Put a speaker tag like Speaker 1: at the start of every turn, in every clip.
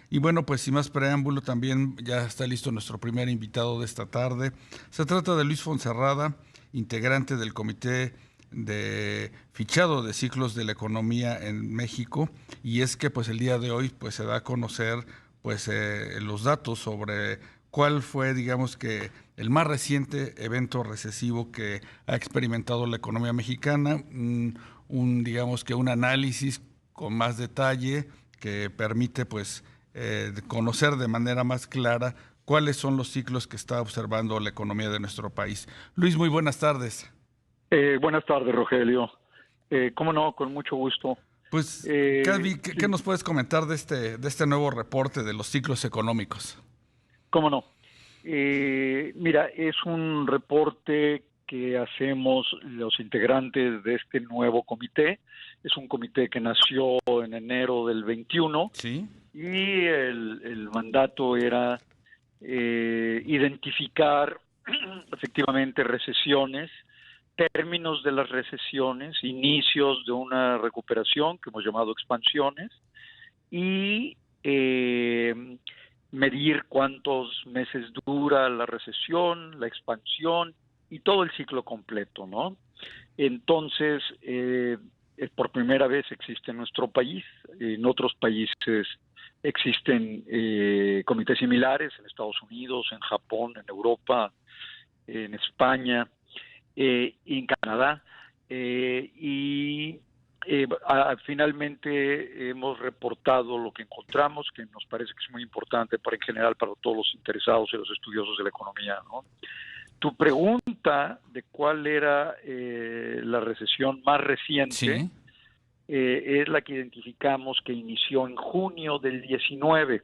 Speaker 1: Y bueno, pues sin más preámbulo, también ya está listo nuestro primer invitado de esta tarde. Se trata de Luis Fonserrada, integrante del Comité de Fichado de Ciclos de la Economía en México. Y es que pues el día de hoy pues se da a conocer pues los datos sobre cuál fue, digamos que, el más reciente evento recesivo que ha experimentado la economía mexicana. Digamos que un análisis con más detalle que permite pues conocer de manera más clara cuáles son los ciclos que está observando la economía de nuestro país. Luis, muy buenas tardes.
Speaker 2: Buenas tardes, Rogelio. ¿Cómo no? Con mucho gusto.
Speaker 1: Pues, Calvi, ¿qué
Speaker 2: Sí,
Speaker 1: nos puedes comentar de este nuevo reporte de los ciclos económicos?
Speaker 2: cómo no. Mira, es un reporte que hacemos los integrantes de este nuevo comité. Es un comité que nació en enero del 21
Speaker 1: Sí.
Speaker 2: y el mandato era identificar efectivamente recesiones, términos de las recesiones, inicios de una recuperación que hemos llamado expansiones y medir cuántos meses dura la recesión, la expansión y todo el ciclo completo, ¿no? Entonces, por primera vez existe en nuestro país, en otros países existen comités similares, en Estados Unidos, en Japón, en Europa, en España, y en Canadá, y finalmente hemos reportado lo que encontramos, que nos parece que es muy importante para en general para todos los interesados y los estudiosos de la economía, ¿no? Tu pregunta de cuál era la recesión más reciente
Speaker 1: Sí.
Speaker 2: es la que identificamos que inició en junio del 19.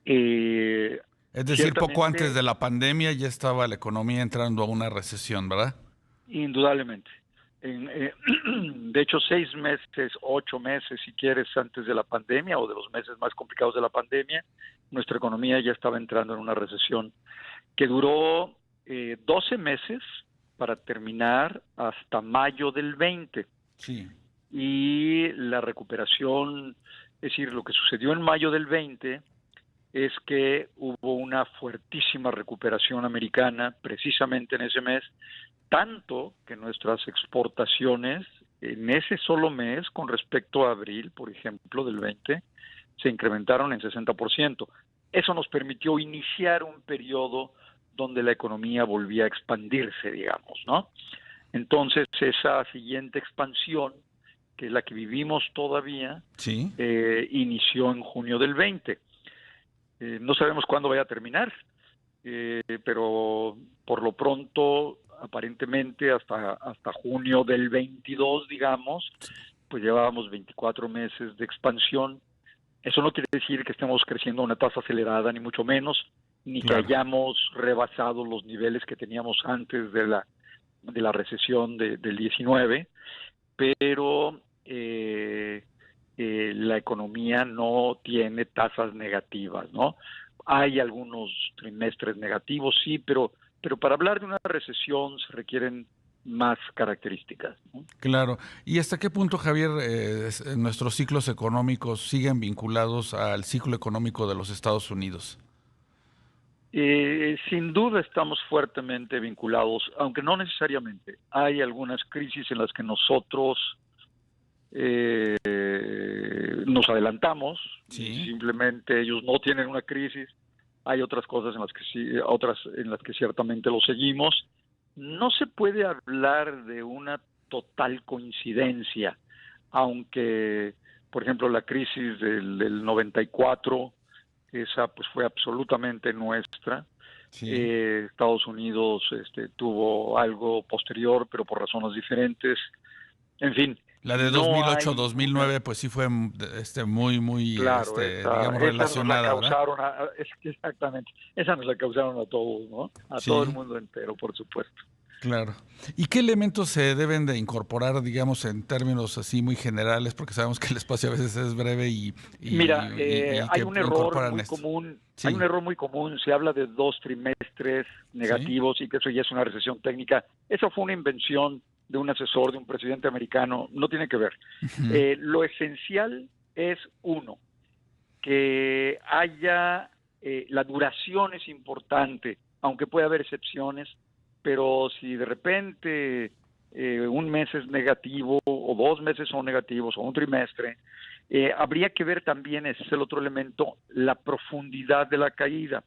Speaker 2: Eh,
Speaker 1: Es decir, poco antes
Speaker 2: Ciertamente,
Speaker 1: de la pandemia ya estaba la economía entrando a una recesión, ¿verdad?
Speaker 2: indudablemente. De hecho, 6 meses, 8 meses, si quieres, antes de la pandemia o de los meses más complicados de la pandemia, nuestra economía ya estaba entrando en una recesión que duró 12 meses para terminar hasta mayo del 20.
Speaker 1: Sí.
Speaker 2: Y la recuperación, es decir, lo que sucedió en mayo del 20 es que hubo una fuertísima recuperación americana precisamente en ese mes, tanto que nuestras exportaciones en ese solo mes, con respecto a abril, por ejemplo, del 20, se incrementaron en 60%. Eso nos permitió iniciar un periodo donde la economía volvía a expandirse, digamos, ¿no? Entonces, esa siguiente expansión, que es la que vivimos todavía,
Speaker 1: Sí.
Speaker 2: inició en junio del 20. No sabemos cuándo vaya a terminar, pero por lo pronto, aparentemente hasta junio del 22, digamos, pues llevábamos 24 meses de expansión. Eso no quiere decir que estemos creciendo a una tasa acelerada, ni mucho menos, ni que
Speaker 1: Claro.
Speaker 2: hayamos rebasado los niveles que teníamos antes de la recesión del 19, pero la economía no tiene tasas negativas, ¿no? Hay algunos trimestres negativos, sí, pero para hablar de una recesión se requieren más características, ¿no?
Speaker 1: Claro. ¿Y hasta qué punto, Javier, nuestros ciclos económicos siguen vinculados al ciclo económico de los Estados Unidos?
Speaker 2: Sin duda estamos fuertemente vinculados, aunque no necesariamente. Hay algunas crisis en las que nosotros eh, nos adelantamos,
Speaker 1: Sí.
Speaker 2: simplemente ellos no tienen una crisis. Hay otras cosas en las que sí, otras en las que ciertamente lo seguimos. No se puede hablar de una total coincidencia, aunque, por ejemplo, la crisis del 94, esa pues fue absolutamente nuestra.
Speaker 1: Sí.
Speaker 2: Estados Unidos tuvo algo posterior, pero por razones diferentes. En fin,
Speaker 1: La de
Speaker 2: no hay una.
Speaker 1: 2008-2009, pues sí fue muy,
Speaker 2: Claro,
Speaker 1: digamos,
Speaker 2: esa nos la
Speaker 1: relacionada, ¿verdad?
Speaker 2: causaron, exactamente, esa nos la causaron a todos, ¿no? A todo el
Speaker 1: Sí.
Speaker 2: mundo entero, por supuesto.
Speaker 1: Claro. ¿Y qué elementos se deben de incorporar, digamos, en términos así muy generales? Porque sabemos que el espacio a veces es breve
Speaker 2: Mira,
Speaker 1: y
Speaker 2: hay
Speaker 1: que
Speaker 2: un error
Speaker 1: incorporan
Speaker 2: muy
Speaker 1: esto.
Speaker 2: común, hay un
Speaker 1: Sí.
Speaker 2: error muy común, se habla de 2 trimestres
Speaker 1: Sí.
Speaker 2: negativos y que eso ya es una recesión técnica. Eso fue una invención de un asesor, de un presidente americano, no tiene que ver.
Speaker 1: Ujú.
Speaker 2: Lo esencial es uno, que haya, la duración es importante, aunque puede haber excepciones, pero si de repente un mes es negativo, o 2 meses son negativos, o un trimestre, habría que ver también, ese es el otro elemento, la profundidad de la caída.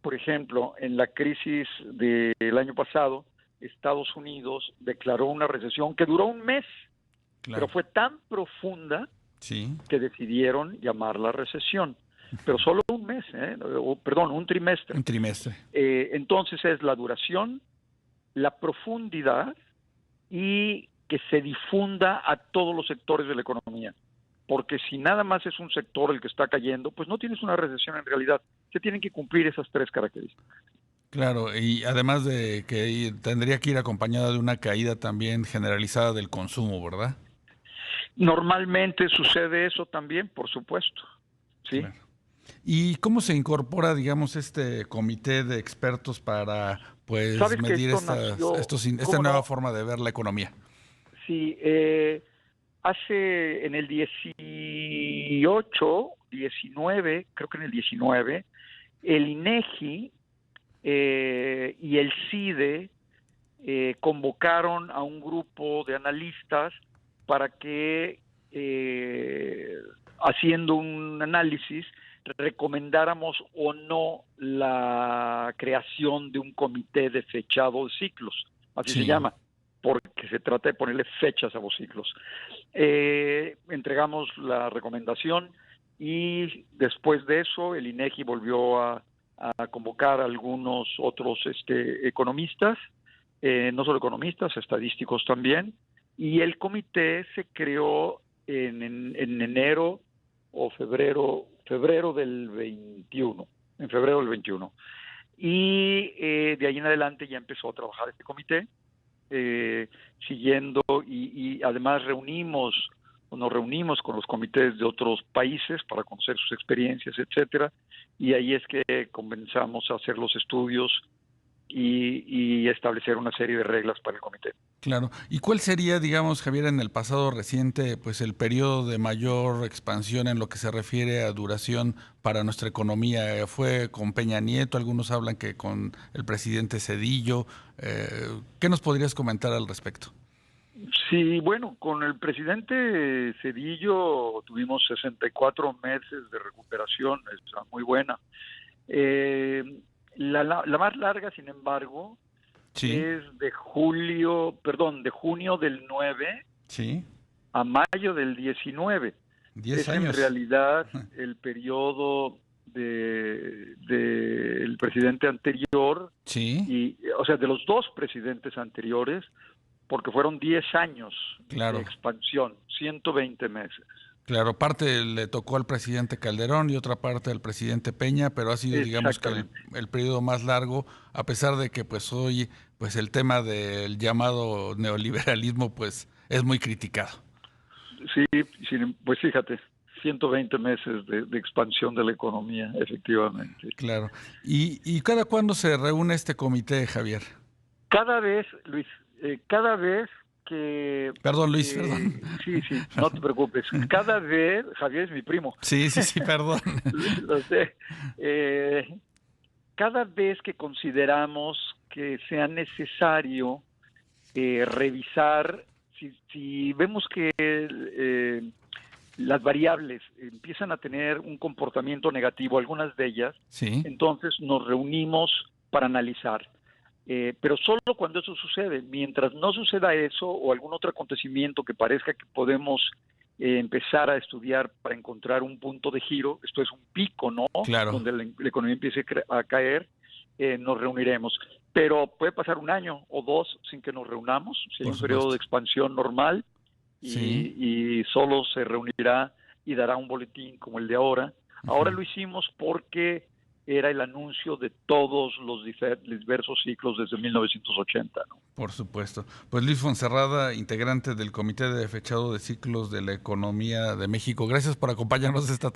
Speaker 2: Por ejemplo, en la crisis del año pasado, Estados Unidos declaró una recesión que duró un mes,
Speaker 1: Claro.
Speaker 2: pero fue tan profunda
Speaker 1: Sí.
Speaker 2: que decidieron llamarla recesión. Pero solo un mes, un trimestre.
Speaker 1: Un trimestre.
Speaker 2: Entonces es la duración, la profundidad y que se difunda a todos los sectores de la economía. Porque si nada más es un sector el que está cayendo, pues no tienes una recesión en realidad. Se tienen que cumplir esas 3 características.
Speaker 1: Claro, y además de que tendría que ir acompañada de una caída también generalizada del consumo, ¿verdad?
Speaker 2: Normalmente sucede eso también, por supuesto. Sí.
Speaker 1: Claro. ¿Y cómo se incorpora, digamos, este comité de expertos para, pues,
Speaker 2: ¿Sabes que
Speaker 1: medir
Speaker 2: esto nació?
Speaker 1: esta nueva forma de ver la economía?
Speaker 2: Sí, en el 18, 19, creo que en el 19, el INEGI y el CIDE convocaron a un grupo de analistas para que, haciendo un análisis, recomendáramos o no la creación de un comité de fechado de ciclos, así
Speaker 1: Sí.
Speaker 2: se llama, porque se trata de ponerle fechas a los ciclos. Entregamos la recomendación y después de eso el INEGI volvió a convocar a algunos otros economistas, no solo economistas, estadísticos también, y el comité se creó en enero o febrero del 21, en febrero del 21. Y de ahí en adelante ya empezó a trabajar este comité, siguiendo y además nos reunimos con los comités de otros países para conocer sus experiencias, etcétera, y ahí es que comenzamos a hacer los estudios y establecer una serie de reglas para el comité.
Speaker 1: Claro. ¿Y cuál sería, digamos, Javier, en el pasado reciente, pues el periodo de mayor expansión en lo que se refiere a duración para nuestra economía? ¿Fue con Peña Nieto? Algunos hablan que con el presidente Zedillo. ¿Qué nos podrías comentar al respecto?
Speaker 2: Sí, bueno, con el presidente Cedillo tuvimos 64 meses de recuperación, es muy buena. La más larga, sin embargo,
Speaker 1: Sí,
Speaker 2: es de junio del 9
Speaker 1: sí,
Speaker 2: a mayo del 19.
Speaker 1: 10
Speaker 2: Es en
Speaker 1: años.
Speaker 2: realidad el periodo del presidente anterior,
Speaker 1: Sí,
Speaker 2: o sea, de los 2 presidentes anteriores, porque fueron 10 años de
Speaker 1: claro.
Speaker 2: expansión, 120 meses.
Speaker 1: Claro, parte le tocó al presidente Calderón y otra parte al presidente Peña, pero ha sido, digamos, que
Speaker 2: Exactamente.
Speaker 1: el periodo más largo, a pesar de que pues hoy pues el tema del llamado neoliberalismo pues es muy criticado.
Speaker 2: Sí, pues fíjate, 120 meses de expansión de la economía, efectivamente.
Speaker 1: Claro. ¿Y cada cuándo se reúne este comité, Javier?
Speaker 2: Cada vez, Luis, cada vez que...
Speaker 1: Perdón, Luis, perdón.
Speaker 2: Sí, no te preocupes. Cada vez, Javier es mi primo.
Speaker 1: Sí, perdón.
Speaker 2: Lo sé. Cada vez que consideramos que sea necesario revisar, si vemos que las variables empiezan a tener un comportamiento negativo, algunas de ellas,
Speaker 1: Sí,
Speaker 2: entonces nos reunimos para analizar. Pero solo cuando eso sucede. Mientras no suceda eso o algún otro acontecimiento que parezca que podemos empezar a estudiar para encontrar un punto de giro, esto es un pico, ¿no?
Speaker 1: claro.
Speaker 2: Donde la economía empiece a caer, nos reuniremos. Pero puede pasar 1 año o 2 sin que nos reunamos, si hay
Speaker 1: Por
Speaker 2: un periodo
Speaker 1: supuesto.
Speaker 2: de expansión normal,
Speaker 1: Sí.
Speaker 2: y solo se reunirá y dará un boletín como el de ahora. Ahora
Speaker 1: Ujú.
Speaker 2: lo hicimos porque era el anuncio de todos los diversos ciclos desde 1980, ¿no?
Speaker 1: Por supuesto. Pues Luis Fonserrada, integrante del Comité de Fechado de Ciclos de la Economía de México. Gracias por acompañarnos esta tarde.